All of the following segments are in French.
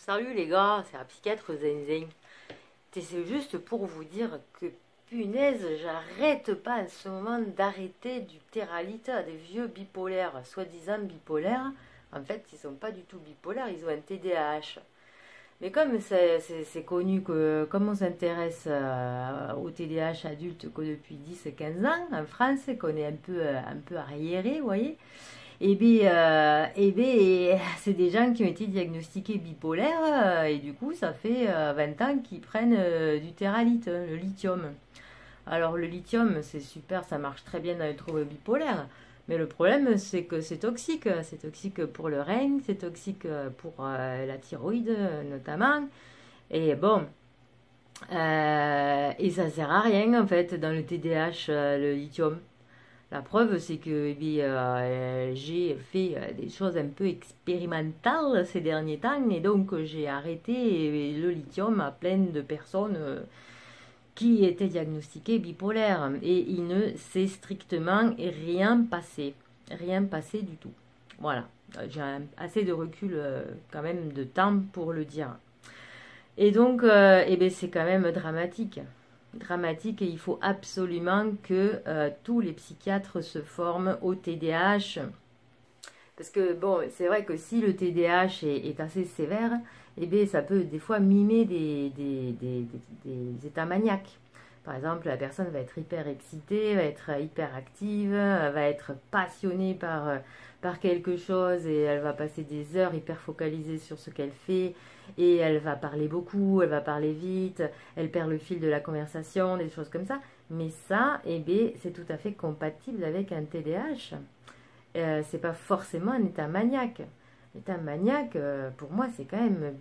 Salut les gars, c'est la psychiatre Zen. C'est juste pour vous dire que punaise, j'arrête pas en ce moment d'arrêter du Terralite à des vieux bipolaires, soi-disant bipolaires. En fait, ils sont pas du tout bipolaires, ils ont un TDAH. Mais comme c'est connu que comme on s'intéresse au TDAH adulte que depuis 10-15 ans en France, qu'on est un peu arriéré, vous voyez, c'est des gens qui ont été diagnostiqués bipolaires et du coup, ça fait 20 ans qu'ils prennent du Teralite, le lithium. Alors, le lithium, c'est super, ça marche très bien dans les troubles bipolaires. Mais le problème, c'est que c'est toxique. C'est toxique pour le rein, c'est toxique pour la thyroïde notamment. Et bon, et ça sert à rien en fait dans le TDAH, le lithium. La preuve, c'est que j'ai fait des choses un peu expérimentales ces derniers temps et donc j'ai arrêté le lithium à plein de personnes qui étaient diagnostiquées bipolaires et il ne s'est strictement rien passé. Rien passé du tout. Voilà, j'ai assez de recul quand même de temps pour le dire. Et donc, c'est quand même dramatique. Dramatique et il faut absolument que tous les psychiatres se forment au TDAH. Parce que, bon, c'est vrai que si le TDAH est assez sévère, ça peut des fois mimer des états maniaques. Par exemple, la personne va être hyper excitée, va être hyper active, va être passionnée par quelque chose et elle va passer des heures hyper focalisée sur ce qu'elle fait et elle va parler beaucoup, elle va parler vite, elle perd le fil de la conversation, des choses comme ça. Mais ça, c'est tout à fait compatible avec un TDAH. C'est pas forcément un état maniaque. L'état maniaque, pour moi, c'est quand même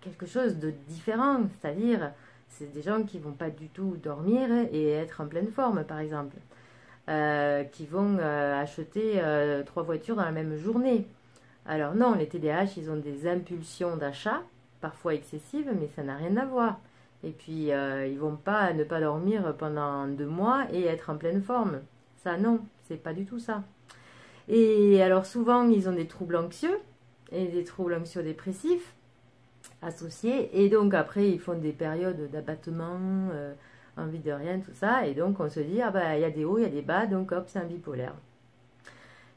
quelque chose de différent. C'est-à-dire, c'est des gens qui vont pas du tout dormir et être en pleine forme, par exemple. Qui vont acheter 3 voitures dans la même journée. Alors non, les TDAH, ils ont des impulsions d'achat, parfois excessives, mais ça n'a rien à voir. Et puis, ils vont pas ne pas dormir pendant 2 mois et être en pleine forme. Ça, non, c'est pas du tout ça. Et alors souvent, ils ont des troubles anxieux et des troubles anxio-dépressifs associés. Et donc après, ils font des périodes d'abattement, envie de rien, tout ça. Et donc on se dit, ah bah il y a des hauts, il y a des bas, donc hop, c'est un bipolaire.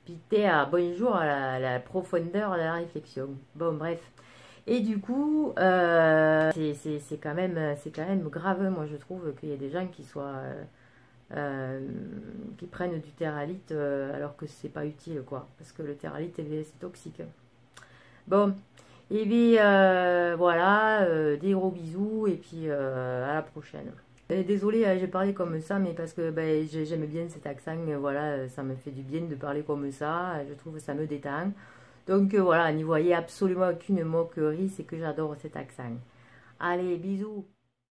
Puis t'es à bonjour à la profondeur de la réflexion. Bon, bref. Et du coup, c'est quand même grave, moi je trouve qu'il y a des gens qui prennent du Terralite alors que c'est pas utile, quoi. Parce que le Terralite, c'est toxique. Bon, et bien voilà, des gros bisous et puis à la prochaine. Désolée, j'ai parlé comme ça, mais parce que j'aime bien cet accent, voilà, ça me fait du bien de parler comme ça, je trouve que ça me détend. Donc voilà, n'y voyez absolument aucune moquerie, c'est que j'adore cet accent. Allez, bisous!